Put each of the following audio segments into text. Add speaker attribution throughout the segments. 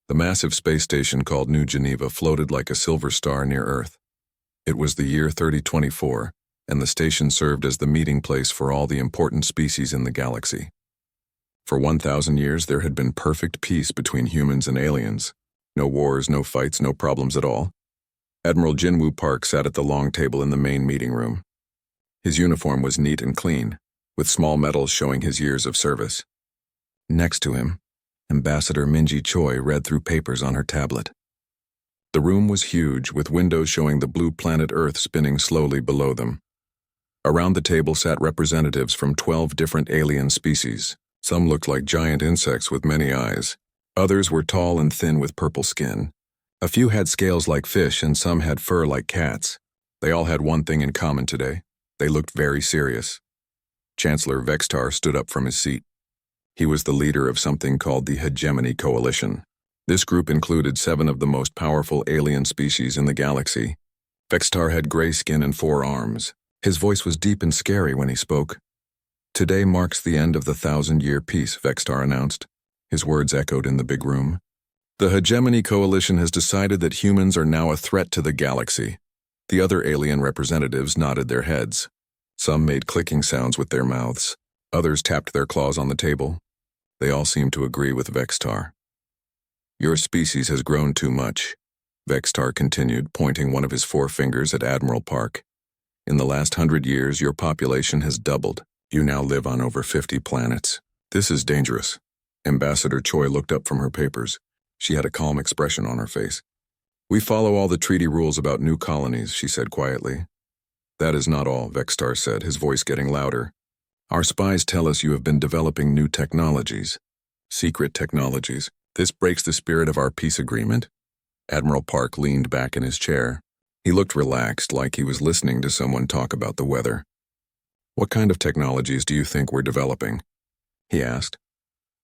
Speaker 1: The massive space station called New Geneva floated like a silver star near Earth. It was the year 3024, and the station served as the meeting place for all the important species in the galaxy. For 1,000 years there had been perfect peace between humans and aliens. No wars, no fights, no problems at all. Admiral Jinwoo Park sat at the long table in the main meeting room. His uniform was neat and clean, with small medals showing his years of service. Next to him, Ambassador Minji Choi read through papers on her tablet. The room was huge, with windows showing the blue planet Earth spinning slowly below them. Around the table sat representatives from 12 different alien species. Some looked like giant insects with many eyes. Others were tall and thin with purple skin. A few had scales like fish and some had fur like cats. They all had one thing in common today. They looked very serious. Chancellor Vextar stood up from his seat. He was the leader of something called the Hegemony Coalition. This group included 7 of the most powerful alien species in the galaxy. Vextar had gray skin and 4 arms. His voice was deep and scary when he spoke. Today marks the end of the 1,000-year peace, Vextar announced. His words echoed in the big room. The Hegemony Coalition has decided that humans are now a threat to the galaxy. The other alien representatives nodded their heads. Some made clicking sounds with their mouths. Others tapped their claws on the table. They all seemed to agree with Vextar. Your species has grown too much, Vextar continued, pointing one of his 4 fingers at Admiral Park. In the last 100 years, your population has doubled. You now live on over 50 planets. This is dangerous. Ambassador Choi looked up from her papers. She had a calm expression on her face. We follow all the treaty rules about new colonies, she said quietly. That is not all, Vextar said, his voice getting louder. Our spies tell us you have been developing new technologies. Secret technologies. This breaks the spirit of our peace agreement. Admiral Park leaned back in his chair. He looked relaxed, like he was listening to someone talk about the weather. What kind of technologies do you think we're developing? He asked.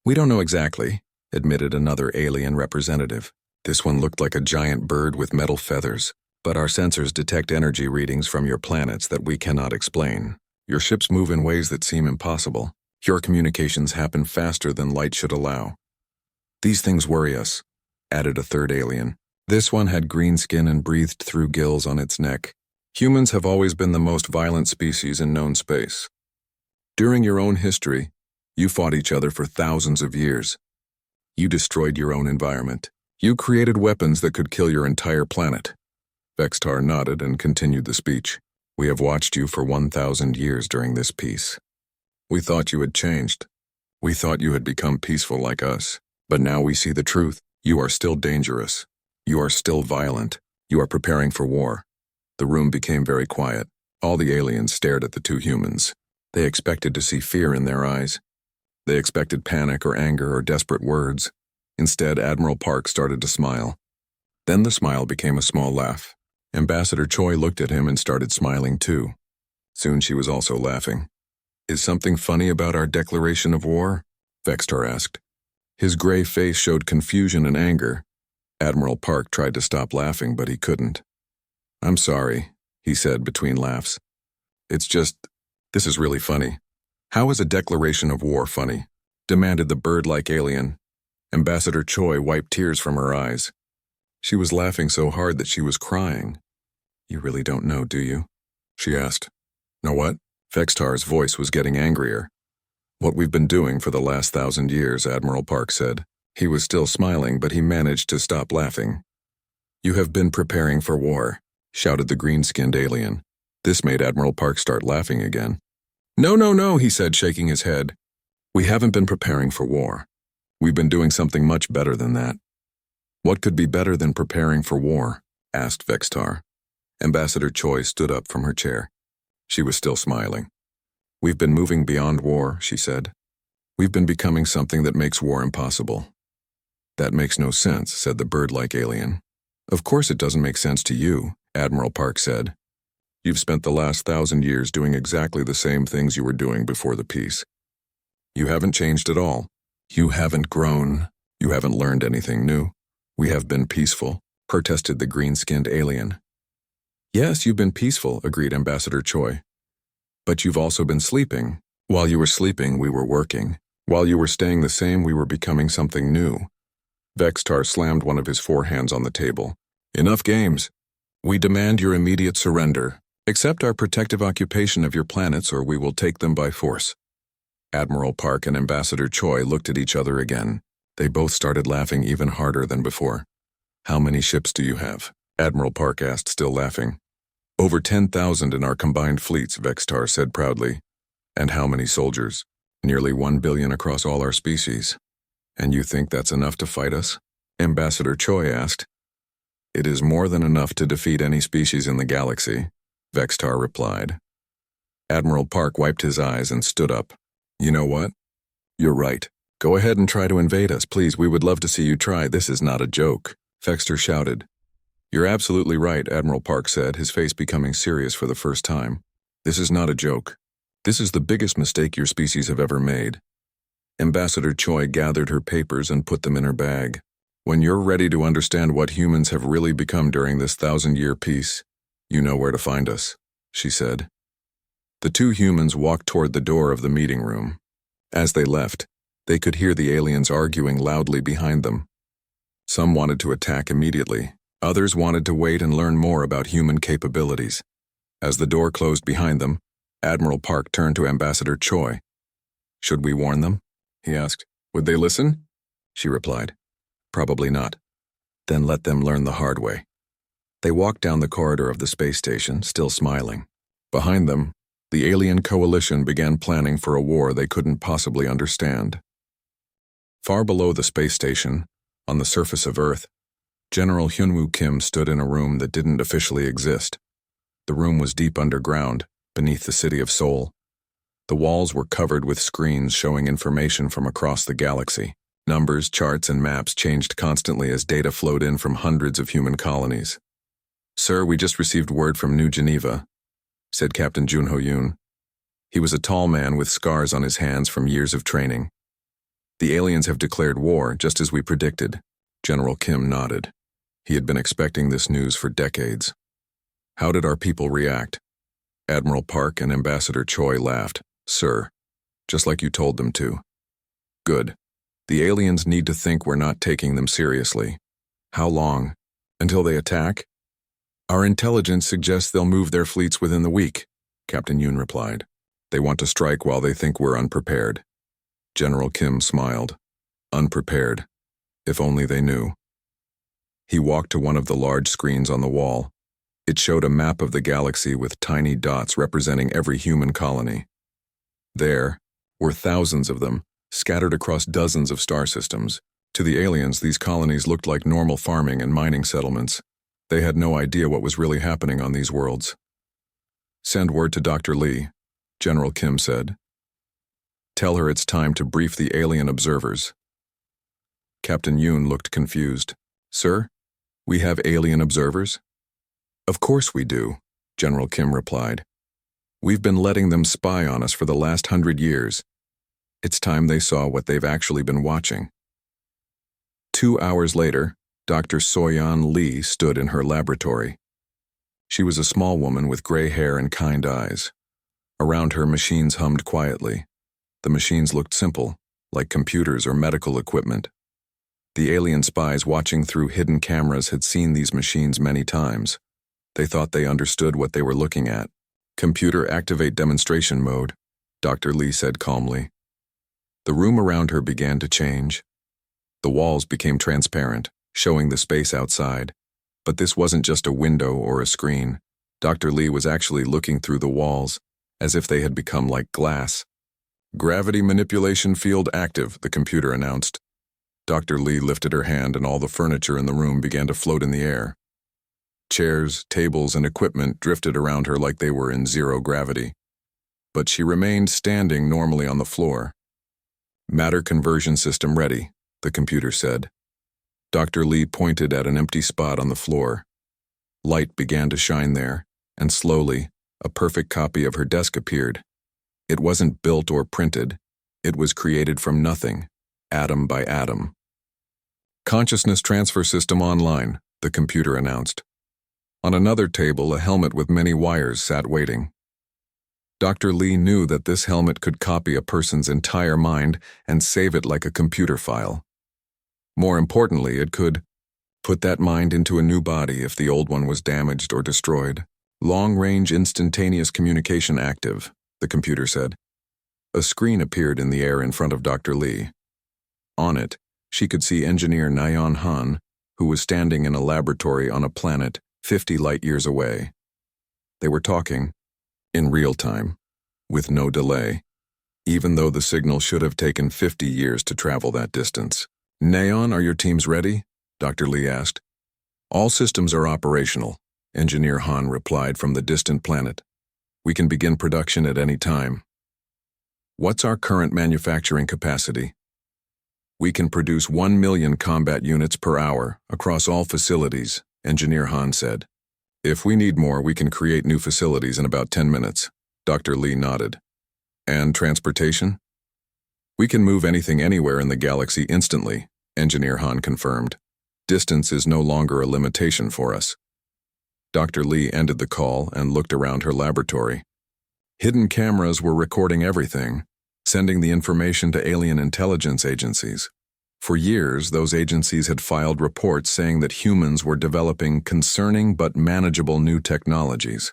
Speaker 1: We don't know exactly, admitted another alien representative. This one looked like a giant bird with metal feathers, but our sensors detect energy readings from your planets that we cannot explain. Your ships move in ways that seem impossible. Your communications happen faster than light should allow. These things worry us, added a third alien. This one had green skin and breathed through gills on its neck. Humans have always been the most violent species in known space. During your own history, you fought each other for thousands of years. You destroyed your own environment. You created weapons that could kill your entire planet. Vextar nodded and continued the speech. We have watched you for 1,000 years during this peace. We thought you had changed. We thought you had become peaceful like us. But now we see the truth. You are still dangerous. You are still violent. You are preparing for war. The room became very quiet. All the aliens stared at the 2 humans. They expected to see fear in their eyes. They expected panic or anger or desperate words. Instead, Admiral Park started to smile. Then the smile became a small laugh. Ambassador Choi looked at him and started smiling too. Soon she was also laughing. Is something funny about our declaration of war? Vextar asked. His gray face showed confusion and anger. Admiral Park tried to stop laughing, but he couldn't. I'm sorry, he said between laughs. It's just, this is really funny. How is a declaration of war funny? Demanded the bird-like alien. Ambassador Choi wiped tears from her eyes. She was laughing so hard that she was crying. You really don't know, do you? She asked. Know what? Vextar's voice was getting angrier. What we've been doing for the last 1,000 years, Admiral Park said. He was still smiling, but he managed to stop laughing. You have been preparing for war, shouted the green-skinned alien. This made Admiral Park start laughing again. No, he said, shaking his head. We haven't been preparing for war. We've been doing something much better than that. What could be better than preparing for war? Asked Vextar. Ambassador Choi stood up from her chair. She was still smiling. We've been moving beyond war, she said. We've been becoming something that makes war impossible. That makes no sense, said the bird-like alien. Of course it doesn't make sense to you, Admiral Park said. You've spent the last 1,000 years doing exactly the same things you were doing before the peace. You haven't changed at all. You haven't grown. You haven't learned anything new. We have been peaceful, protested the green-skinned alien. Yes, you've been peaceful, agreed Ambassador Choi. But you've also been sleeping. While you were sleeping, we were working. While you were staying the same, we were becoming something new. Vextar slammed one of his forehands on the table. Enough games. We demand your immediate surrender. Accept our protective occupation of your planets or we will take them by force. Admiral Park and Ambassador Choi looked at each other again. They both started laughing even harder than before. How many ships do you have? Admiral Park asked, still laughing. Over 10,000 in our combined fleets, Vextar said proudly. And how many soldiers? Nearly 1 billion across all our species. And you think that's enough to fight us? Ambassador Choi asked. It is more than enough to defeat any species in the galaxy, Vextar replied. Admiral Park wiped his eyes and stood up. You know what? You're right. Go ahead and try to invade us, please. We would love to see you try. This is not a joke, Vextar shouted. You're absolutely right, Admiral Park said, his face becoming serious for the first time. This is not a joke. This is the biggest mistake your species have ever made. Ambassador Choi gathered her papers and put them in her bag. When you're ready to understand what humans have really become during this 1,000-year peace, you know where to find us, she said. The two humans walked toward the door of the meeting room. As they left, they could hear the aliens arguing loudly behind them. Some wanted to attack immediately. Others wanted to wait and learn more about human capabilities. As the door closed behind them, Admiral Park turned to Ambassador Choi. Should we warn them? He asked. Would they listen? She replied. Probably not. Then let them learn the hard way. They walked down the corridor of the space station, still smiling. Behind them, the alien coalition began planning for a war they couldn't possibly understand. Far below the space station, on the surface of Earth, General Hyunwoo Kim stood in a room that didn't officially exist. The room was deep underground, beneath the city of Seoul. The walls were covered with screens showing information from across the galaxy. Numbers, charts, and maps changed constantly as data flowed in from hundreds of human colonies. Sir, we just received word from New Geneva, said Captain Jun Ho-yoon. He was a tall man with scars on his hands from years of training. The aliens have declared war, just as we predicted. General Kim nodded. He had been expecting this news for decades. How did our people react? Admiral Park and Ambassador Choi laughed. Sir, just like you told them to. Good. The aliens need to think we're not taking them seriously. How long? Until they attack? Our intelligence suggests they'll move their fleets within the week, Captain Yoon replied. They want to strike while they think we're unprepared. General Kim smiled. Unprepared. If only they knew. He walked to one of the large screens on the wall. It showed a map of the galaxy with tiny dots representing every human colony. There were thousands of them, scattered across dozens of star systems. To the aliens, these colonies looked like normal farming and mining settlements. They had no idea what was really happening on these worlds. Send word to Dr. Lee, General Kim said. Tell her it's time to brief the alien observers. Captain Yoon looked confused. Sir, we have alien observers? Of course we do, General Kim replied. We've been letting them spy on us for the last 100 years. It's time they saw what they've actually been watching. 2 hours later, Dr. Soyeon Lee stood in her laboratory. She was a small woman with gray hair and kind eyes. Around her, machines hummed quietly. The machines looked simple, like computers or medical equipment. The alien spies watching through hidden cameras had seen these machines many times. They thought they understood what they were looking at. Computer activate demonstration mode, Dr. Lee said calmly. The room around her began to change. The walls became transparent, showing the space outside. But this wasn't just a window or a screen. Dr. Lee was actually looking through the walls, as if they had become like glass. Gravity manipulation field active, the computer announced. Dr. Lee lifted her hand and all the furniture in the room began to float in the air. Chairs, tables, and equipment drifted around her like they were in zero gravity. But she remained standing normally on the floor. Matter conversion system ready, the computer said. Dr. Lee pointed at an empty spot on the floor. Light began to shine there, and slowly, a perfect copy of her desk appeared. It wasn't built or printed. It was created from nothing, atom by atom. Consciousness transfer system online, the computer announced. On another table, a helmet with many wires sat waiting. Dr. Lee knew that this helmet could copy a person's entire mind and save it like a computer file. More importantly, it could put that mind into a new body if the old one was damaged or destroyed. Long-range instantaneous communication active, the computer said. A screen appeared in the air in front of Dr. Lee. On it, she could see engineer Nyan Han, who was standing in a laboratory on a planet 50 light-years away. They were talking, in real time, with no delay, even though the signal should have taken 50 years to travel that distance. Nyan, are your teams ready? Dr. Lee asked. All systems are operational, Engineer Han replied from the distant planet. We can begin production at any time. What's our current manufacturing capacity? We can produce 1 million combat units per hour across all facilities, Engineer Han said. If we need more, we can create new facilities in about 10 minutes, Dr. Lee nodded. And transportation? We can move anything anywhere in the galaxy instantly, Engineer Han confirmed. Distance is no longer a limitation for us. Dr. Lee ended the call and looked around her laboratory. Hidden cameras were recording everything, sending the information to alien intelligence agencies. For years, those agencies had filed reports saying that humans were developing concerning but manageable new technologies.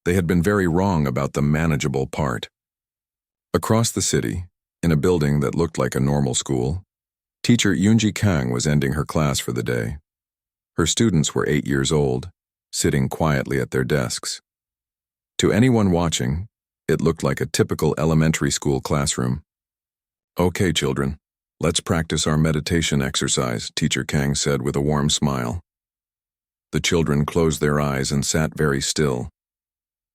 Speaker 1: They had been very wrong about the manageable part. Across the city, in a building that looked like a normal school, teacher Yunji Kang was ending her class for the day. Her students were 8 years old, sitting quietly at their desks. To anyone watching, it looked like a typical elementary school classroom. Okay, children, let's practice our meditation exercise, Teacher Kang said with a warm smile. The children closed their eyes and sat very still.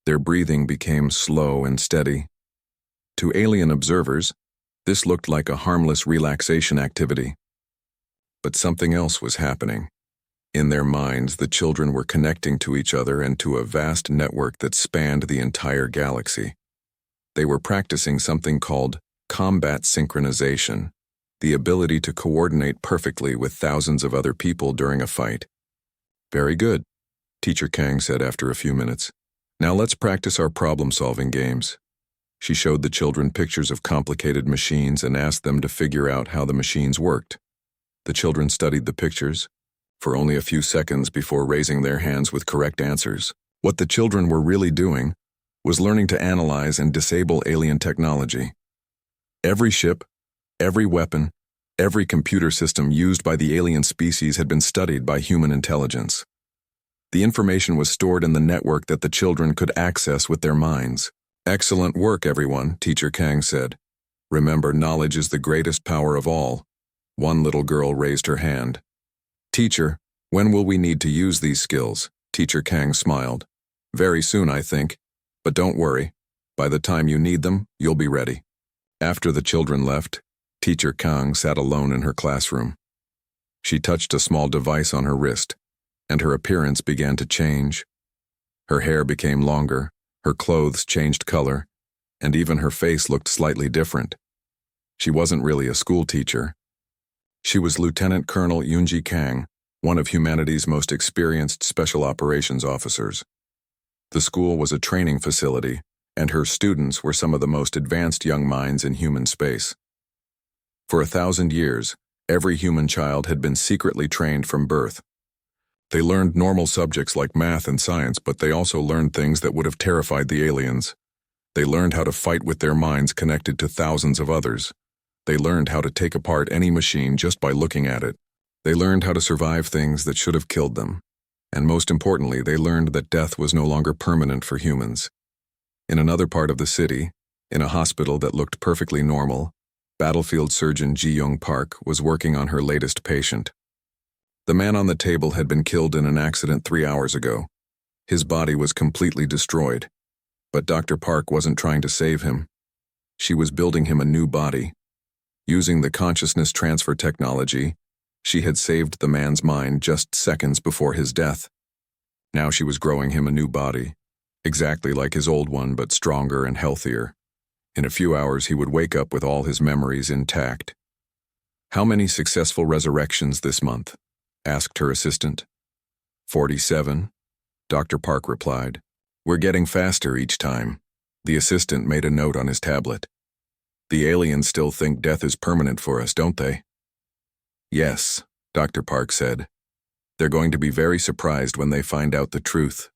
Speaker 1: Their breathing became slow and steady. To alien observers, this looked like a harmless relaxation activity. But something else was happening. In their minds, the children were connecting to each other and to a vast network that spanned the entire galaxy. They were practicing something called combat synchronization, the ability to coordinate perfectly with thousands of other people during a fight. Very good, Teacher Kang said after a few minutes. Now let's practice our problem-solving games. She showed the children pictures of complicated machines and asked them to figure out how the machines worked. The children studied the pictures for only a few seconds before raising their hands with correct answers. What the children were really doing was learning to analyze and disable alien technology. Every ship, every weapon, every computer system used by the alien species had been studied by human intelligence. The information was stored in the network that the children could access with their minds. Excellent work, everyone, Teacher Kang said. Remember, knowledge is the greatest power of all. One little girl raised her hand. Teacher, when will we need to use these skills? Teacher Kang smiled. Very soon, I think. But don't worry. By the time you need them, you'll be ready. After the children left, Teacher Kang sat alone in her classroom. She touched a small device on her wrist, and her appearance began to change. Her hair became longer, her clothes changed color, and even her face looked slightly different. She wasn't really a school teacher. She was Lieutenant Colonel Yunji Kang, one of humanity's most experienced special operations officers. The school was a training facility, and her students were some of the most advanced young minds in human space. For 1,000 years, every human child had been secretly trained from birth. They learned normal subjects like math and science, but they also learned things that would have terrified the aliens. They learned how to fight with their minds connected to thousands of others. They learned how to take apart any machine just by looking at it. They learned how to survive things that should have killed them. And most importantly, they learned that death was no longer permanent for humans. In another part of the city, in a hospital that looked perfectly normal, battlefield surgeon Ji-Young Park was working on her latest patient. The man on the table had been killed in an accident 3 hours ago. His body was completely destroyed. But Dr. Park wasn't trying to save him. She was building him a new body. Using the consciousness transfer technology, she had saved the man's mind just seconds before his death. Now she was growing him a new body, exactly like his old one but stronger and healthier. In a few hours he would wake up with all his memories intact. How many successful resurrections this month? Asked her assistant. 47, Dr. Park replied. We're getting faster each time. The assistant made a note on his tablet. The aliens still think death is permanent for us, don't they? Yes, Dr. Park said. They're going to be very surprised when they find out the truth.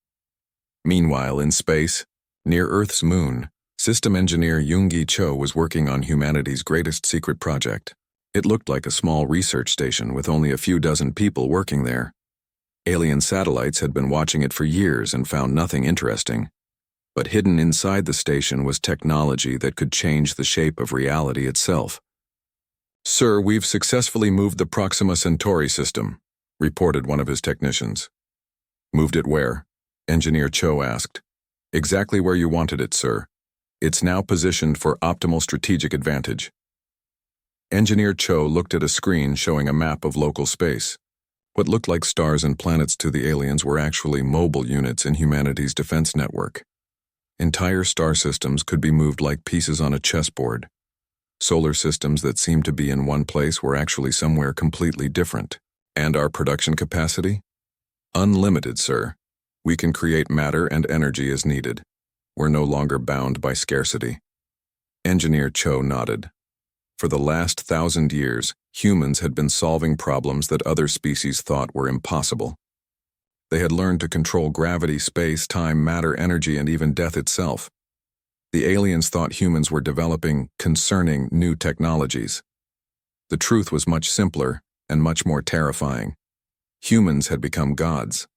Speaker 1: Meanwhile, in space, near Earth's moon, system engineer Yoongi Cho was working on humanity's greatest secret project. It looked like a small research station with only a few dozen people working there. Alien satellites had been watching it for years and found nothing interesting. But hidden inside the station was technology that could change the shape of reality itself. "Sir, we've successfully moved the Proxima Centauri system," reported one of his technicians. "Moved it where?" Engineer Cho asked. "Exactly where you wanted it, sir. It's now positioned for optimal strategic advantage." Engineer Cho looked at a screen showing a map of local space. What looked like stars and planets to the aliens were actually mobile units in humanity's defense network. Entire star systems could be moved like pieces on a chessboard. Solar systems that seemed to be in one place were actually somewhere completely different. And our production capacity? Unlimited, sir. We can create matter and energy as needed. We're no longer bound by scarcity. Engineer Cho nodded. For the last 1,000 years, humans had been solving problems that other species thought were impossible. They had learned to control gravity, space, time, matter, energy, and even death itself. The aliens thought humans were developing concerning new technologies. The truth was much simpler and much more terrifying. Humans had become gods.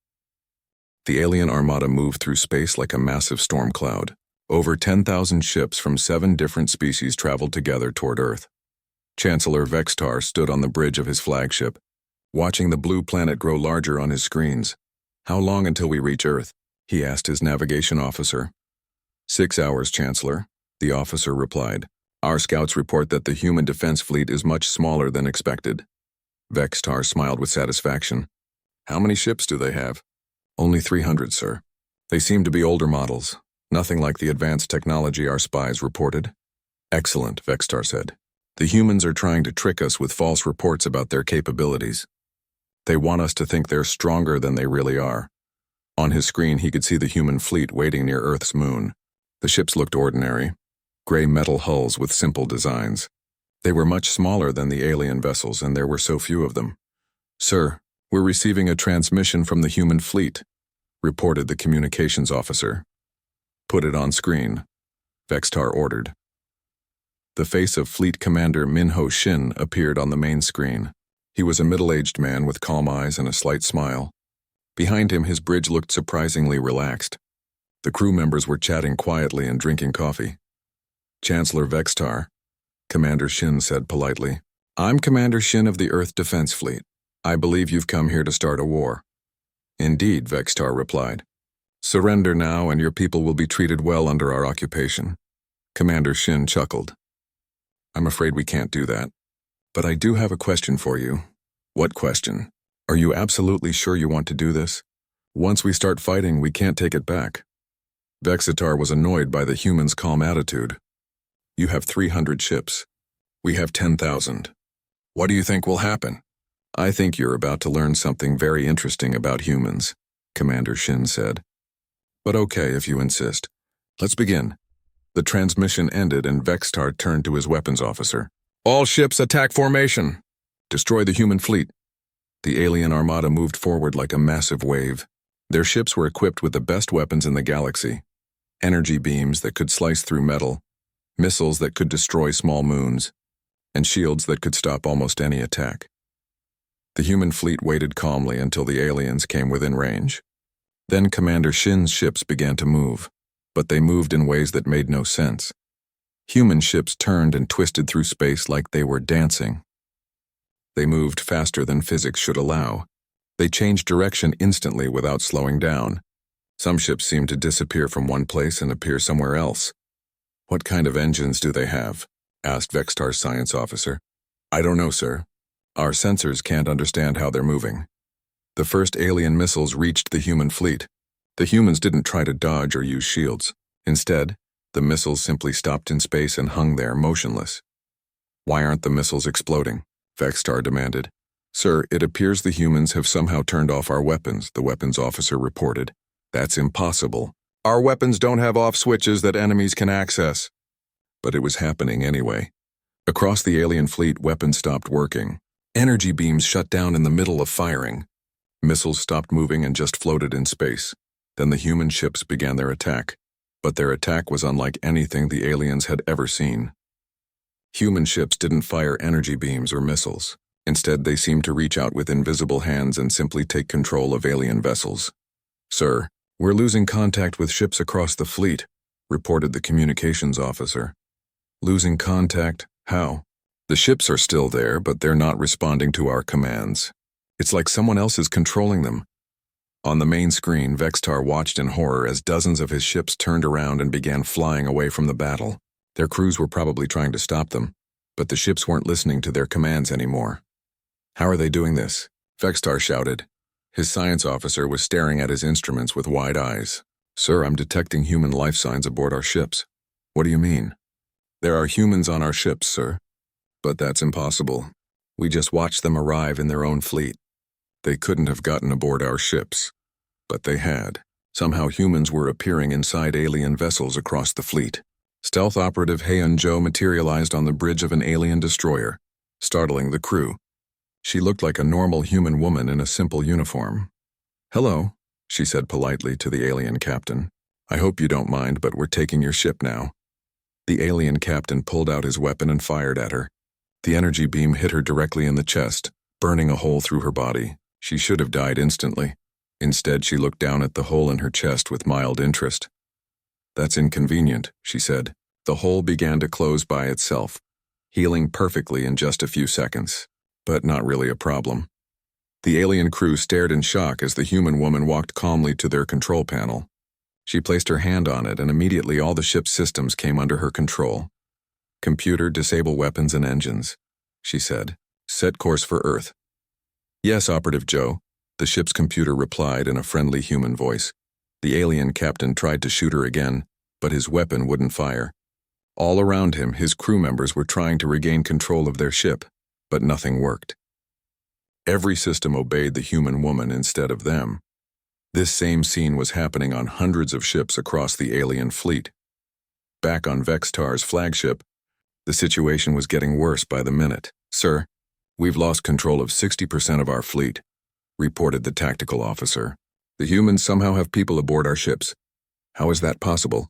Speaker 1: The alien armada moved through space like a massive storm cloud. Over 10,000 ships from 7 different species traveled together toward Earth. Chancellor Vextar stood on the bridge of his flagship, watching the blue planet grow larger on his screens. "How long until we reach Earth?" he asked his navigation officer. 6 hours, Chancellor, the officer replied. "Our scouts report that the human defense fleet is much smaller than expected." Vextar smiled with satisfaction. "How many ships do they have?" "Only 300, sir. They seem to be older models, nothing like the advanced technology our spies reported." "Excellent," Vextar said. "The humans are trying to trick us with false reports about their capabilities. They want us to think they're stronger than they really are." On his screen, he could see the human fleet waiting near Earth's moon. The ships looked ordinary, gray metal hulls with simple designs. They were much smaller than the alien vessels, and there were so few of them. "Sir, we're receiving a transmission from the human fleet," reported the communications officer. "Put it on screen," Vextar ordered. The face of Fleet Commander Minho Shin appeared on the main screen. He was a middle-aged man with calm eyes and a slight smile. Behind him, his bridge looked surprisingly relaxed. The crew members were chatting quietly and drinking coffee. "Chancellor Vextar," Commander Shin said politely. "I'm Commander Shin of the Earth Defense Fleet. I believe you've come here to start a war." "Indeed," Vextar replied. "Surrender now and your people will be treated well under our occupation." Commander Shin chuckled. "I'm afraid we can't do that. But I do have a question for you." "What question? Are you absolutely sure you want to do this? Once we start fighting, we can't take it back." Vexitar was annoyed by the humans' calm attitude. "You have 300 ships. We have 10,000. What do you think will happen?" "I think you're about to learn something very interesting about humans," Commander Shin said. "But okay, if you insist. Let's begin." The transmission ended and Vextar turned to his weapons officer. "All ships attack formation. Destroy the human fleet." The alien armada moved forward like a massive wave. Their ships were equipped with the best weapons in the galaxy. Energy beams that could slice through metal, missiles that could destroy small moons, and shields that could stop almost any attack. The human fleet waited calmly until the aliens came within range. Then Commander Shin's ships began to move, but they moved in ways that made no sense. Human ships turned and twisted through space like they were dancing. They moved faster than physics should allow. They changed direction instantly without slowing down. Some ships seemed to disappear from one place and appear somewhere else. "What kind of engines do they have?" asked Vextar's science officer. "I don't know, sir. Our sensors can't understand how they're moving." The first alien missiles reached the human fleet. The humans didn't try to dodge or use shields. Instead, the missiles simply stopped in space and hung there motionless. "Why aren't the missiles exploding?" Vextar demanded. "Sir, it appears the humans have somehow turned off our weapons," the weapons officer reported. "That's impossible. Our weapons don't have off switches that enemies can access." But it was happening anyway. Across the alien fleet, weapons stopped working. Energy beams shut down in the middle of firing. Missiles stopped moving and just floated in space. Then the human ships began their attack. But their attack was unlike anything the aliens had ever seen. Human ships didn't fire energy beams or missiles. Instead, they seemed to reach out with invisible hands and simply take control of alien vessels. "Sir, we're losing contact with ships across the fleet," reported the communications officer. "Losing contact? How?" "The ships are still there, but they're not responding to our commands. It's like someone else is controlling them." On the main screen, Vextar watched in horror as dozens of his ships turned around and began flying away from the battle. Their crews were probably trying to stop them, but the ships weren't listening to their commands anymore. "How are they doing this?" Vextar shouted. His science officer was staring at his instruments with wide eyes. "Sir, I'm detecting human life signs aboard our ships." "What do you mean?" "There are humans on our ships, sir." "But that's impossible. We just watched them arrive in their own fleet." "They couldn't have gotten aboard our ships." But they had. Somehow humans were appearing inside alien vessels across the fleet. Stealth operative Heian Zhou materialized on the bridge of an alien destroyer, startling the crew. She looked like a normal human woman in a simple uniform. "Hello," she said politely to the alien captain. "I hope you don't mind, but we're taking your ship now." The alien captain pulled out his weapon and fired at her. The energy beam hit her directly in the chest, burning a hole through her body. She should have died instantly. Instead, she looked down at the hole in her chest with mild interest. "That's inconvenient," she said. The hole began to close by itself, healing perfectly in just a few seconds. But not really a problem. The alien crew stared in shock as the human woman walked calmly to their control panel. She placed her hand on it, and immediately all the ship's systems came under her control. "Computer, disable weapons and engines," she said. "Set course for Earth." "Yes, Operative Joe," the ship's computer replied in a friendly human voice. The alien captain tried to shoot her again, but his weapon wouldn't fire. All around him, his crew members were trying to regain control of their ship, but nothing worked. Every system obeyed the human woman instead of them. This same scene was happening on hundreds of ships across the alien fleet. Back on Vextar's flagship, the situation was getting worse by the minute. "Sir, we've lost control of 60% of our fleet," reported the tactical officer. "The humans somehow have people aboard our ships." "How is that possible?"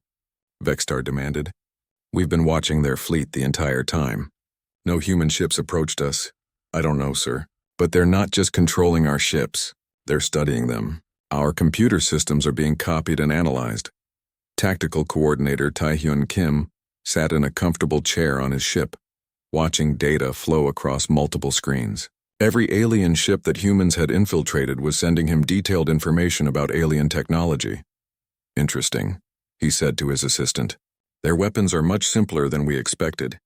Speaker 1: Vextar demanded. "We've been watching their fleet the entire time. No human ships approached us." "I don't know, sir. But they're not just controlling our ships. They're studying them. Our computer systems are being copied and analyzed." Tactical Coordinator Taehyun Kim sat in a comfortable chair on his ship, watching data flow across multiple screens. Every alien ship that humans had infiltrated was sending him detailed information about alien technology. "Interesting," he said to his assistant. "Their weapons are much simpler than we expected,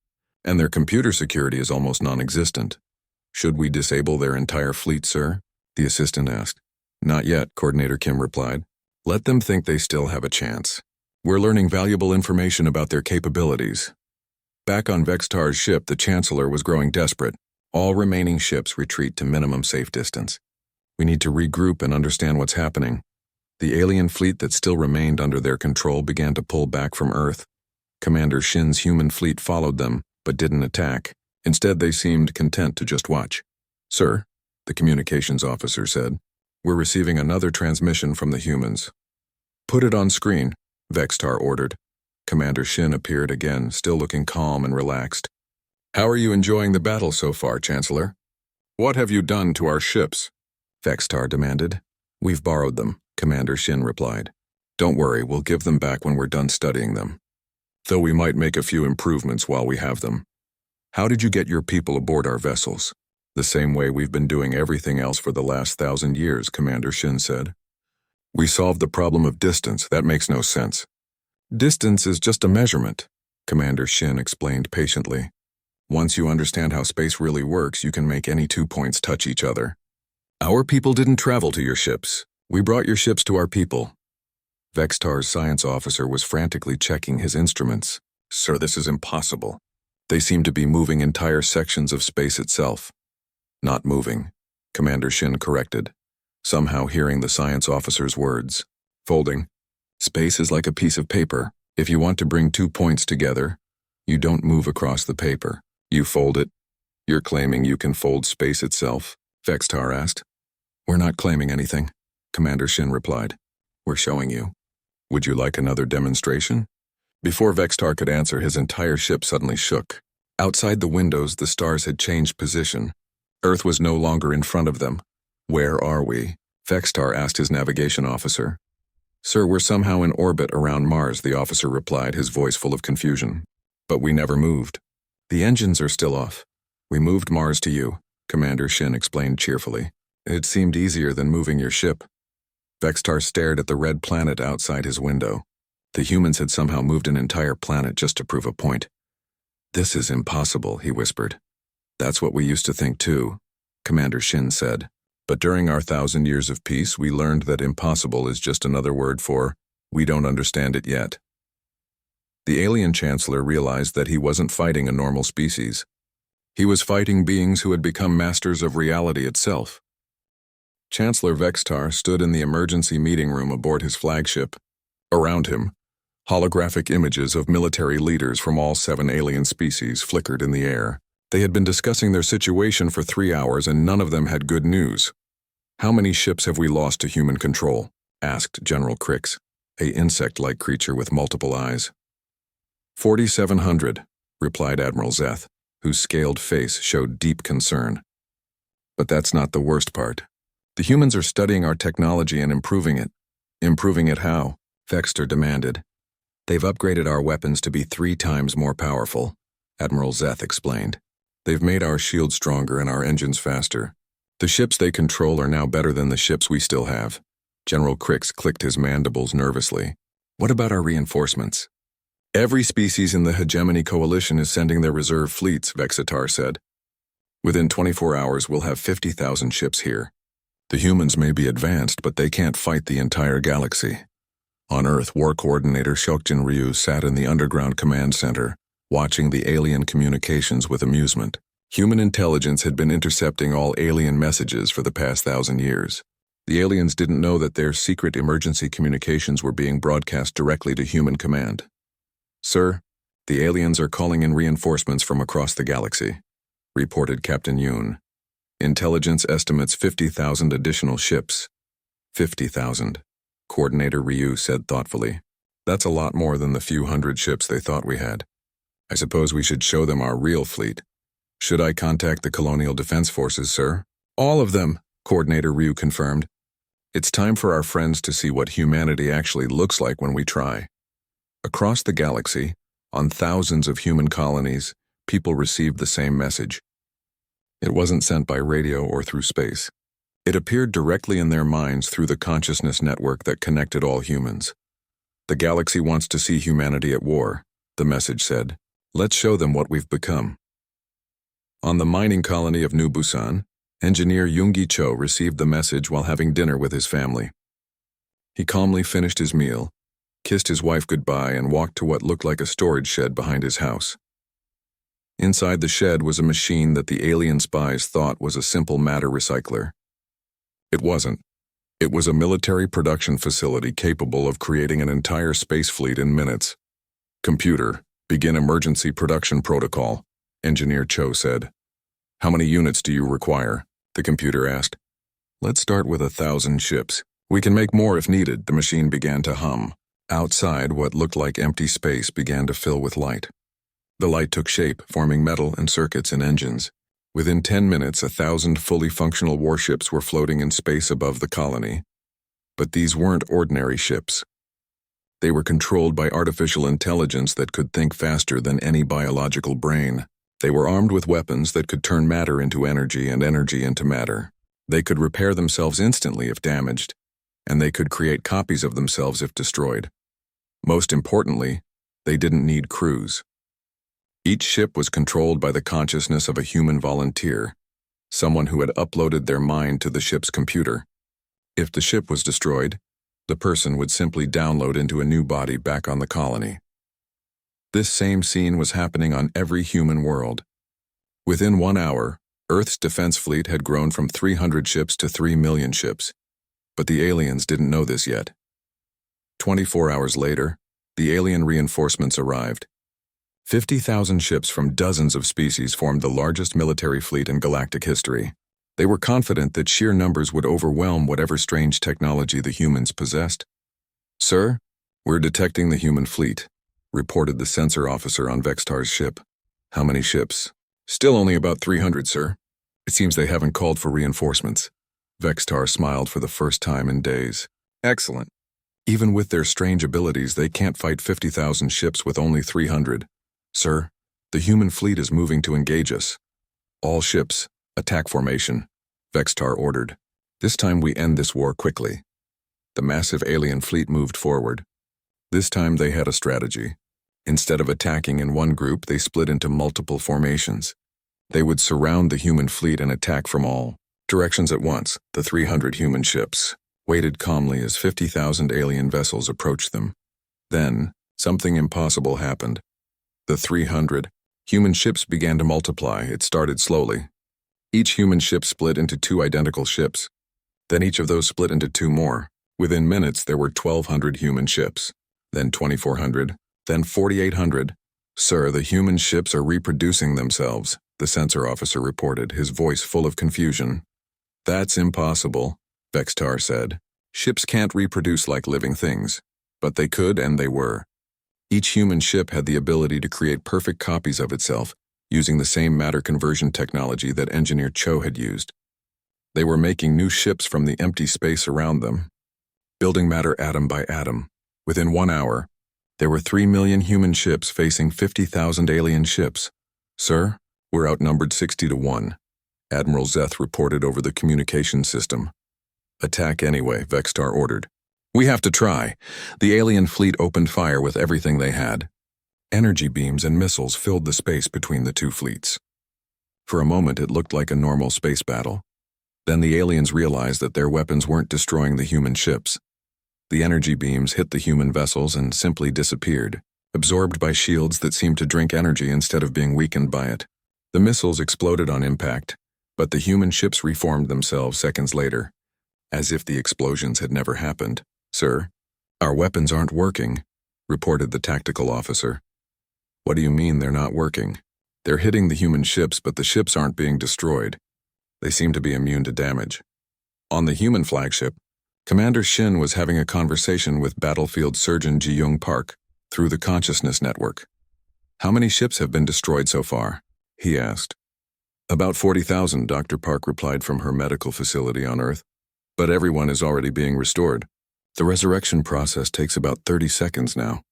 Speaker 1: and their computer security is almost non-existent. Should we disable their entire fleet, sir?" the assistant asked. "Not yet," Coordinator Kim replied. "Let them think they still have a chance. We're learning valuable information about their capabilities." Back on Vextar's ship, the Chancellor was growing desperate. "All remaining ships retreat to minimum safe distance. We need to regroup and understand what's happening." The alien fleet that still remained under their control began to pull back from Earth. Commander Shin's human fleet followed them, but didn't attack. Instead, they seemed content to just watch. "Sir," the communications officer said, "we're receiving another transmission from the humans." "Put it on screen," Vextar ordered. Commander Shin appeared again, still looking calm and relaxed. "How are you enjoying the battle so far, Chancellor?" "What have you done to our ships?" Vextar demanded. "We've borrowed them," Commander Shin replied. "Don't worry, we'll give them back when we're done studying them. Though we might make a few improvements while we have them." "How did you get your people aboard our vessels?" "The same way we've been doing everything else for the last 1,000 years, Commander Shin said. "We solved the problem of distance. That makes no sense." "Distance is just a measurement," Commander Shin explained patiently. "Once you understand how space really works, you can make any 2 points touch each other. Our people didn't travel to your ships. We brought your ships to our people." Vextar's science officer was frantically checking his instruments. "Sir, this is impossible. They seem to be moving entire sections of space itself." "Not moving," Commander Shin corrected, somehow hearing the science officer's words. "Folding. Space is like a piece of paper. If you want to bring 2 points together, you don't move across the paper. You fold it. You're claiming you can fold space itself? Vextar asked. We're not claiming anything, Commander Shin replied. We're showing you. Would you like another demonstration? Before Vextar could answer, his entire ship suddenly shook. Outside the windows, the stars had changed position. Earth was no longer in front of them. Where are we? Vextar asked his navigation officer. Sir, we're somehow in orbit around Mars, the officer replied, his voice full of confusion. But we never moved. The engines are still off. We moved Mars to you, Commander Shin explained cheerfully. It seemed easier than moving your ship. Vextar stared at the red planet outside his window. The humans had somehow moved an entire planet just to prove a point. This is impossible, he whispered. That's what we used to think too, Commander Shin said. But during our 1,000 years of peace, we learned that impossible is just another word for, we don't understand it yet. The alien chancellor realized that he wasn't fighting a normal species. He was fighting beings who had become masters of reality itself. Chancellor Vextar stood in the emergency meeting room aboard his flagship. Around him, holographic images of military leaders from all 7 alien species flickered in the air. They had been discussing their situation for 3 hours and none of them had good news. How many ships have we lost to human control? Asked General Crix, an insect-like creature with multiple eyes. 4,700, replied Admiral Zeth, whose scaled face showed deep concern. But that's not the worst part. The humans are studying our technology and improving it. Improving it how? Vextar demanded. They've upgraded our weapons to be 3 times more powerful, Admiral Zeth explained. They've made our shields stronger and our engines faster. The ships they control are now better than the ships we still have. General Crix clicked his mandibles nervously. What about our reinforcements? Every species in the Hegemony Coalition is sending their reserve fleets, Vexatar said. Within 24 hours, we'll have 50,000 ships here. The humans may be advanced, but they can't fight the entire galaxy. On Earth, War Coordinator Shokjin Ryu sat in the underground command center, watching the alien communications with amusement. Human intelligence had been intercepting all alien messages for the past 1,000 years. The aliens didn't know that their secret emergency communications were being broadcast directly to human command. Sir, the aliens are calling in reinforcements from across the galaxy, reported Captain Yoon. Intelligence estimates 50,000 additional ships. 50,000, Coordinator Ryu said thoughtfully. That's a lot more than the few hundred ships they thought we had. I suppose we should show them our real fleet. Should I contact the Colonial Defense Forces, sir? All of them, Coordinator Ryu confirmed. It's time for our friends to see what humanity actually looks like when we try. Across the galaxy, on thousands of human colonies, people received the same message. It wasn't sent by radio or through space. It appeared directly in their minds through the consciousness network that connected all humans. The galaxy wants to see humanity at war, the message said. Let's show them what we've become. On the mining colony of New Busan, engineer Yoongi Cho received the message while having dinner with his family. He calmly finished his meal, kissed his wife goodbye, and walked to what looked like a storage shed behind his house. Inside the shed was a machine that the alien spies thought was a simple matter recycler. It wasn't. It was a military production facility capable of creating an entire space fleet in minutes. Computer, begin emergency production protocol, Engineer Cho said. How many units do you require? The computer asked. Let's start with 1,000 ships. We can make more if needed, the machine began to hum. Outside, what looked like empty space began to fill with light. The light took shape, forming metal and circuits and engines. Within 10 minutes, 1,000 fully functional warships were floating in space above the colony. But these weren't ordinary ships. They were controlled by artificial intelligence that could think faster than any biological brain. They were armed with weapons that could turn matter into energy and energy into matter. They could repair themselves instantly if damaged, and they could create copies of themselves if destroyed. Most importantly, they didn't need crews. Each ship was controlled by the consciousness of a human volunteer, someone who had uploaded their mind to the ship's computer. If the ship was destroyed, the person would simply download into a new body back on the colony. This same scene was happening on every human world. Within 1 hour, Earth's defense fleet had grown from 300 ships to 3 million ships, but the aliens didn't know this yet. 24 hours later, the alien reinforcements arrived. 50,000 ships from dozens of species formed the largest military fleet in galactic history. They were confident that sheer numbers would overwhelm whatever strange technology the humans possessed. "Sir, we're detecting the human fleet," reported the sensor officer on Vextar's ship. "How many ships?" "Still only about 300, sir. It seems they haven't called for reinforcements." Vextar smiled for the first time in days. "Excellent. Even with their strange abilities, they can't fight 50,000 ships with only 300. Sir, the human fleet is moving to engage us. All ships, attack formation," Vextar ordered. "This time we end this war quickly." The massive alien fleet moved forward. This time they had a strategy. Instead of attacking in one group, they split into multiple formations. They would surround the human fleet and attack from all directions at once. The 300 human ships waited calmly as 50,000 alien vessels approached them. Then, something impossible happened. The 300 human ships began to multiply. It started slowly. Each human ship split into 2 identical ships. Then each of those split into 2 more. Within minutes, there were 1,200 human ships. Then 2,400. Then 4,800. "Sir, the human ships are reproducing themselves," the sensor officer reported, his voice full of confusion. "That's impossible," Vextar said. "Ships can't reproduce like living things." But they could, and they were. Each human ship had the ability to create perfect copies of itself, using the same matter conversion technology that engineer Cho had used. They were making new ships from the empty space around them, building matter atom by atom. Within 1 hour, there were 3 million human ships facing 50,000 alien ships. "Sir, we're outnumbered 60 to 1, Admiral Zeth reported over the communication system. "Attack anyway," Vextar ordered. "We have to try." The alien fleet opened fire with everything they had. Energy beams and missiles filled the space between the 2 fleets. For a moment, it looked like a normal space battle. Then the aliens realized that their weapons weren't destroying the human ships. The energy beams hit the human vessels and simply disappeared, absorbed by shields that seemed to drink energy instead of being weakened by it. The missiles exploded on impact, but the human ships reformed themselves seconds later, as if the explosions had never happened. "Sir, our weapons aren't working," reported the tactical officer. "What do you mean they're not working?" "They're hitting the human ships, but the ships aren't being destroyed. They seem to be immune to damage." On the human flagship, Commander Shin was having a conversation with battlefield surgeon Ji-Young Park through the consciousness network. "How many ships have been destroyed so far?" he asked. "About 40,000, Dr. Park replied from her medical facility on Earth. "But everyone is already being restored. The resurrection process takes about 30 seconds now."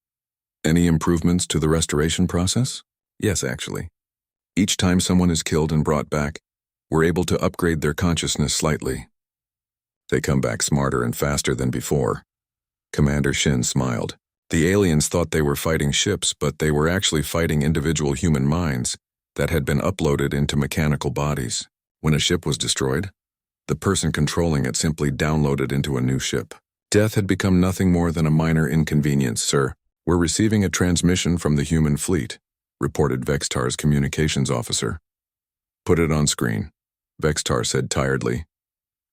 Speaker 1: "Any improvements to the restoration process?" "Yes, actually. Each time someone is killed and brought back, we're able to upgrade their consciousness slightly. They come back smarter and faster than before." Commander Shin smiled. The aliens thought they were fighting ships, but they were actually fighting individual human minds that had been uploaded into mechanical bodies. When a ship was destroyed, the person controlling it simply downloaded into a new ship. Death had become nothing more than a minor inconvenience. "Sir, we're receiving a transmission from the human fleet," reported Vextar's communications officer. "Put it on screen," Vextar said tiredly.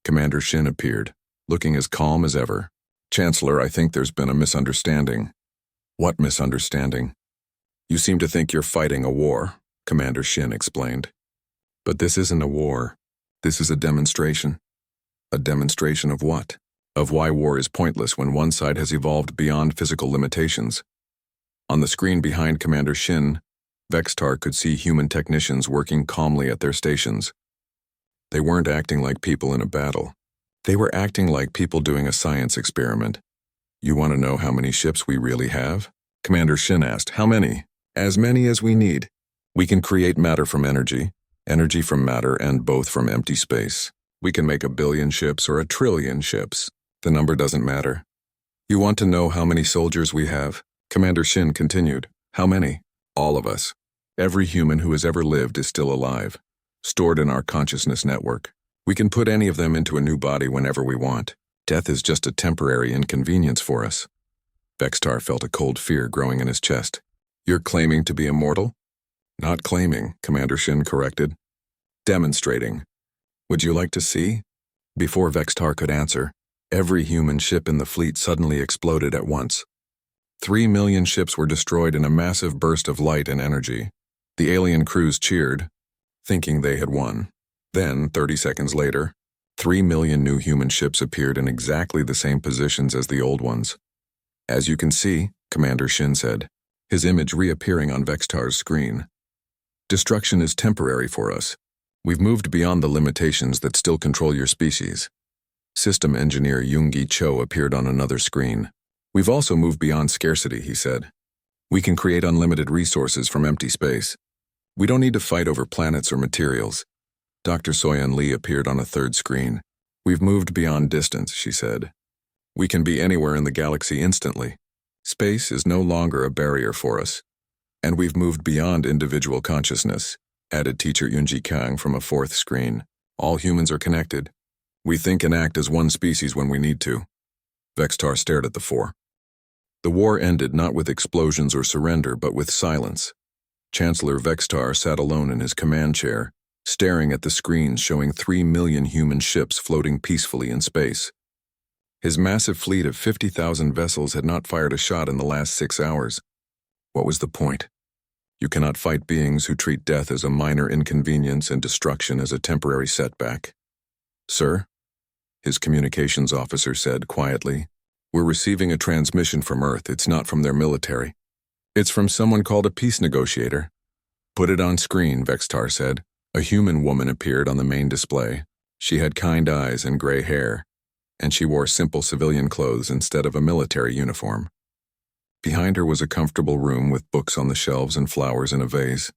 Speaker 1: Commander Shin appeared, looking as calm as ever. "Chancellor, I think there's been a misunderstanding." "What misunderstanding?" "You seem to think you're fighting a war," Commander Shin explained. "But this isn't a war. This is a demonstration." "A demonstration of what?" "Of why war is pointless when one side has evolved beyond physical limitations." On the screen behind Commander Shin, Vextar could see human technicians working calmly at their stations. They weren't acting like people in a battle. They were acting like people doing a science experiment. "You want to know how many ships we really have?" Commander Shin asked. "How many?" "As many as we need. We can create matter from energy, energy from matter, and both from empty space. We can make 1 billion ships or 1 trillion ships. The number doesn't matter." "You want to know how many soldiers we have?" Commander Shin continued. "How many?" "All of us. Every human who has ever lived is still alive, stored in our consciousness network. We can put any of them into a new body whenever we want. Death is just a temporary inconvenience for us." Vextar felt a cold fear growing in his chest. "You're claiming to be immortal?" "Not claiming," Commander Shin corrected. "Demonstrating. Would you like to see?" Before Vextar could answer, every human ship in the fleet suddenly exploded at once. 3 million ships were destroyed in a massive burst of light and energy. The alien crews cheered, thinking they had won. Then, 30 seconds later, 3 million new human ships appeared in exactly the same positions as the old ones. As you can see, Commander Shin said, his image reappearing on Vextar's screen. Destruction is temporary for us. We've moved beyond the limitations that still control your species. System engineer Yoongi Cho appeared on another screen. We've also moved beyond scarcity, he said. We can create unlimited resources from empty space. We don't need to fight over planets or materials. Dr. Soyeon Lee appeared on a third screen. We've moved beyond distance, she said. We can be anywhere in the galaxy instantly. Space is no longer a barrier for us. And we've moved beyond individual consciousness, added teacher Yoonji Kang from a fourth screen. All humans are connected. We think and act as one species when we need to. Vextar stared at the four. The war ended not with explosions or surrender, but with silence. Chancellor Vextar sat alone in his command chair, staring at the screens showing 3 million human ships floating peacefully in space. His massive fleet of 50,000 vessels had not fired a shot in the last 6 hours. What was the point? You cannot fight beings who treat death as a minor inconvenience and destruction as a temporary setback. Sir, his communications officer said quietly, we're receiving a transmission from Earth. It's not from their military. It's from someone called a peace negotiator. Put it on screen, Vextar said. A human woman appeared on the main display. She had kind eyes and gray hair, and she wore simple civilian clothes instead of a military uniform. Behind her was a comfortable room with books on the shelves and flowers in a vase.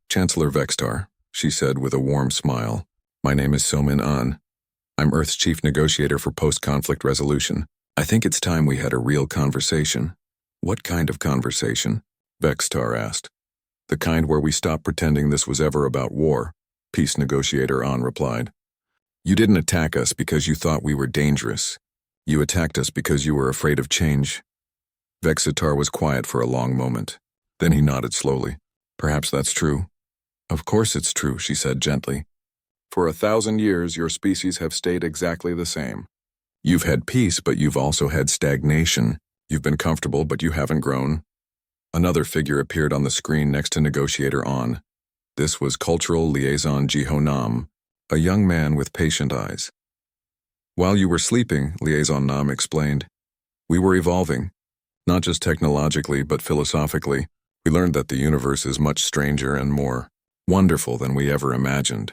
Speaker 1: Chancellor Vextar, she said with a warm smile. My name is Somin An. I'm Earth's chief negotiator for post-conflict resolution. I think it's time we had a real conversation. What kind of conversation? Vextar asked. The kind where we stop pretending this was ever about war, peace negotiator An replied. You didn't attack us because you thought we were dangerous. You attacked us because you were afraid of change. Vexitar was quiet for a long moment. Then he nodded slowly. Perhaps that's true. Of course it's true, she said gently. For 1,000 years, your species have stayed exactly the same. You've had peace, but you've also had stagnation. You've been comfortable, but you haven't grown. Another figure appeared on the screen next to Negotiator An. This was Cultural Liaison Jiho Nam, a young man with patient eyes. While you were sleeping, Liaison Nam explained, we were evolving, not just technologically, but philosophically. We learned that the universe is much stranger and more wonderful than we ever imagined.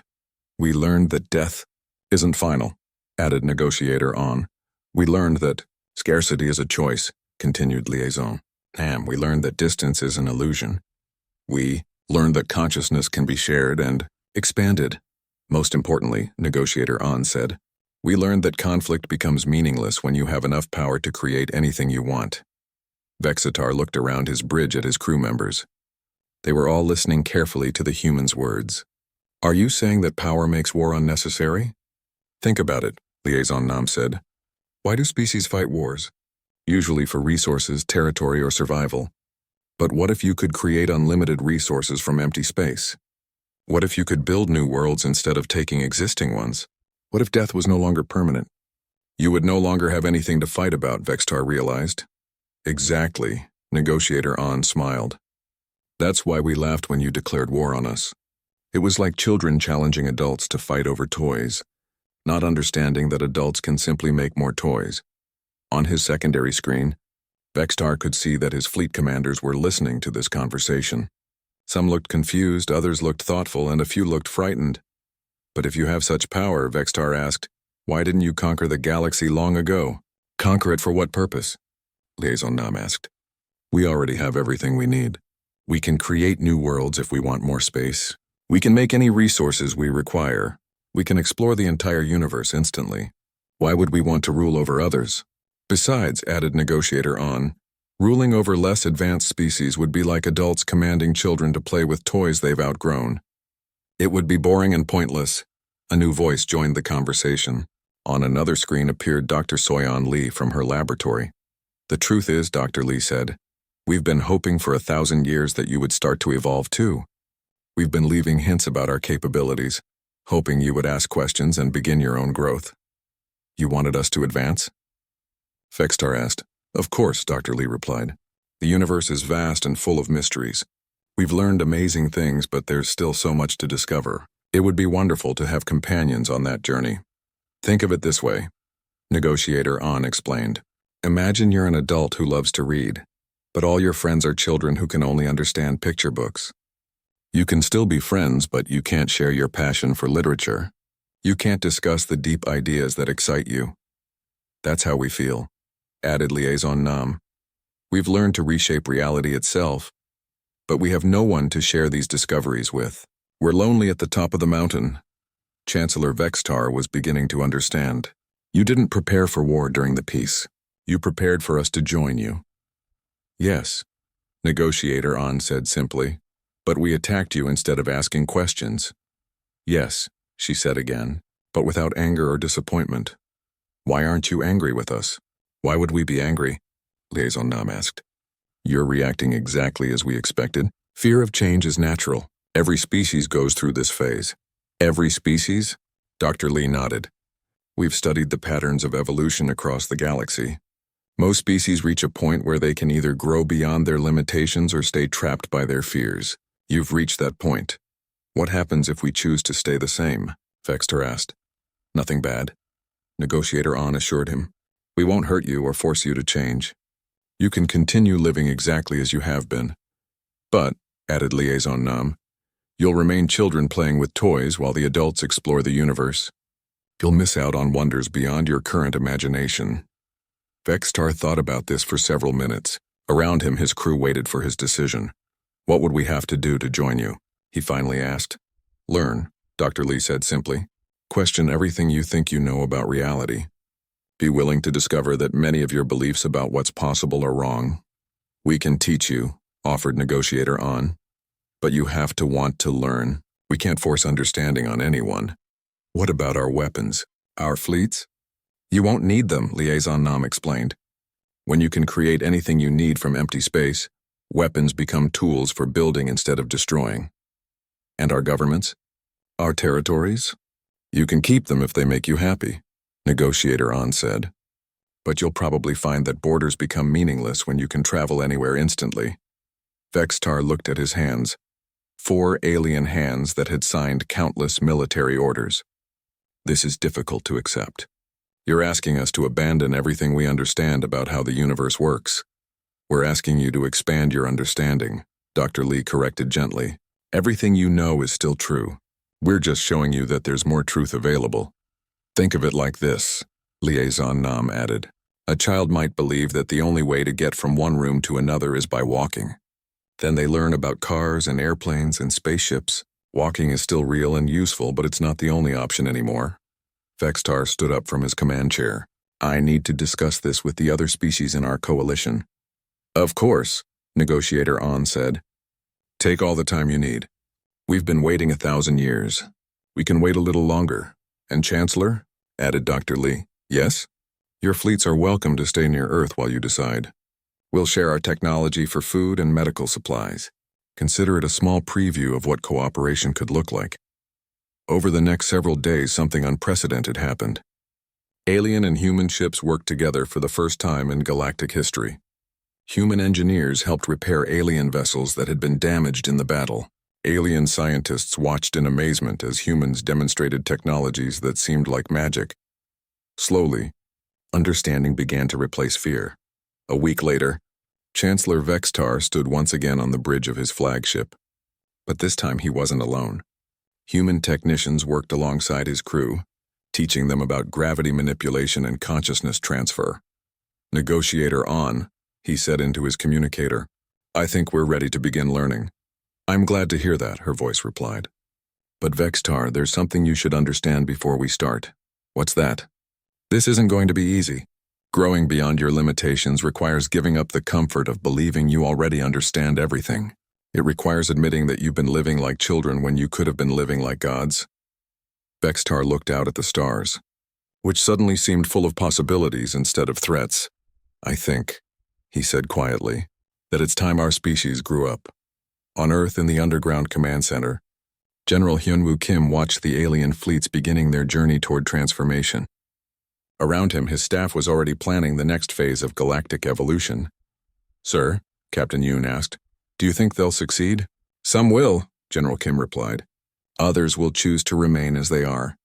Speaker 1: We learned that death isn't final, added Negotiator An. We learned that scarcity is a choice, continued Liaison. We learned that distance is an illusion. We learned that consciousness can be shared and expanded. Most importantly, Negotiator An said, we learned that conflict becomes meaningless when you have enough power to create anything you want. Vexitar looked around his bridge at his crew members. They were all listening carefully to the human's words. Are you saying that power makes war unnecessary? Think about it, Liaison Nam said. Why do species fight wars? Usually for resources, territory, or survival. But what if you could create unlimited resources from empty space? What if you could build new worlds instead of taking existing ones? What if death was no longer permanent? You would no longer have anything to fight about, Vextar realized. Exactly, Negotiator An smiled. That's why we laughed when you declared war on us. It was like children challenging adults to fight over toys, not understanding that adults can simply make more toys. On his secondary screen, Vextar could see that his fleet commanders were listening to this conversation. Some looked confused, others looked thoughtful, and a few looked frightened. But if you have such power, Vextar asked, why didn't you conquer the galaxy long ago? Conquer it for what purpose? Liaison Nam asked. We already have everything we need. We can create new worlds if we want more space. We can make any resources we require. We can explore the entire universe instantly. Why would we want to rule over others? Besides, added Negotiator An, ruling over less advanced species would be like adults commanding children to play with toys they've outgrown. It would be boring and pointless. A new voice joined the conversation. On another screen appeared Dr. Soyeon Lee from her laboratory. The truth is, Dr. Lee said, we've been hoping for 1,000 years that you would start to evolve too. We've been leaving hints about our capabilities, hoping you would ask questions and begin your own growth. You wanted us to advance? Vextar asked. Of course, Dr. Lee replied. The universe is vast and full of mysteries. We've learned amazing things, but there's still so much to discover. It would be wonderful to have companions on that journey. Think of it this way, Negotiator On explained. Imagine you're an adult who loves to read, but all your friends are children who can only understand picture books. You can still be friends, but you can't share your passion for literature. You can't discuss the deep ideas that excite you. That's how we feel, added Liaison Nam. We've learned to reshape reality itself, but we have no one to share these discoveries with. We're lonely at the top of the mountain. Chancellor Vextar was beginning to understand. You didn't prepare for war during the peace. You prepared for us to join you. Yes, Negotiator On said simply, but we attacked you instead of asking questions. Yes, she said again, but without anger or disappointment. Why aren't you angry with us? Why would we be angry? Liaison Nam asked. You're reacting exactly as we expected. Fear of change is natural. Every species goes through this phase. Every species? Dr. Lee nodded. We've studied the patterns of evolution across the galaxy. Most species reach a point where they can either grow beyond their limitations or stay trapped by their fears. You've reached that point. What happens if we choose to stay the same? Vexter asked. Nothing bad, Negotiator On assured him. We won't hurt you or force you to change. You can continue living exactly as you have been. But, added Liaison Nam, you'll remain children playing with toys while the adults explore the universe. You'll miss out on wonders beyond your current imagination. Vextar thought about this for several minutes. Around him, his crew waited for his decision. What would we have to do to join you? He finally asked. Learn, Dr. Lee said simply. Question everything you think you know about reality. Be willing to discover that many of your beliefs about what's possible are wrong. We can teach you, offered Negotiator On. But you have to want to learn. We can't force understanding on anyone. What about our weapons? Our fleets? You won't need them, Liaison Nam explained. When you can create anything you need from empty space, weapons become tools for building instead of destroying. And our governments? Our territories? You can keep them if they make you happy, Negotiator On said. But you'll probably find that borders become meaningless when you can travel anywhere instantly. Vextar looked at his hands. 4 alien hands that had signed countless military orders. This is difficult to accept. You're asking us to abandon everything we understand about how the universe works. We're asking you to expand your understanding, Dr. Lee corrected gently. Everything you know is still true. We're just showing you that there's more truth available. Think of it like this, Liaison Nam added. A child might believe that the only way to get from one room to another is by walking. Then they learn about cars and airplanes and spaceships. Walking is still real and useful, but it's not the only option anymore. Vextar stood up from his command chair. I need to discuss this with the other species in our coalition. Of course, Negotiator On said. Take all the time you need. We've been waiting 1,000 years. We can wait a little longer. And Chancellor? Added Dr. Lee. Yes? Your fleets are welcome to stay near Earth while you decide. We'll share our technology for food and medical supplies. Consider it a small preview of what cooperation could look like. Over the next several days, something unprecedented happened. Alien and human ships worked together for the first time in galactic history. Human engineers helped repair alien vessels that had been damaged in the battle. Alien scientists watched in amazement as humans demonstrated technologies that seemed like magic. Slowly, understanding began to replace fear. A week later, Chancellor Vextar stood once again on the bridge of his flagship. But this time he wasn't alone. Human technicians worked alongside his crew, teaching them about gravity manipulation and consciousness transfer. Negotiator On, he said into his communicator. I think we're ready to begin learning. I'm glad to hear that, her voice replied. But Vextar, there's something you should understand before we start. What's that? This isn't going to be easy. Growing beyond your limitations requires giving up the comfort of believing you already understand everything. It requires admitting that you've been living like children when you could have been living like gods. Vextar looked out at the stars, which suddenly seemed full of possibilities instead of threats. I think, he said quietly, that it's time our species grew up. On Earth in the underground command center, General Hyunwoo Kim watched the alien fleets beginning their journey toward transformation. Around him, his staff was already planning the next phase of galactic evolution. Sir, Captain Yoon asked. Do you think they'll succeed? Some will, General Kim replied. Others will choose to remain as they are.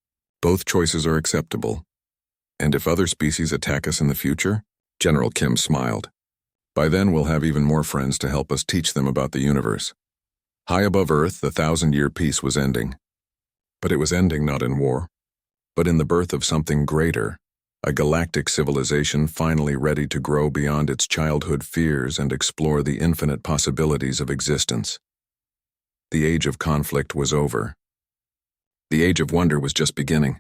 Speaker 1: Both choices are acceptable. And if other species attack us in the future? General Kim smiled. By then we'll have even more friends to help us teach them about the universe. High above Earth, the 1,000-year peace was ending. But it was ending not in war, but in the birth of something greater, a galactic civilization finally ready to grow beyond its childhood fears and explore the infinite possibilities of existence. The age of conflict was over. The age of wonder was just beginning.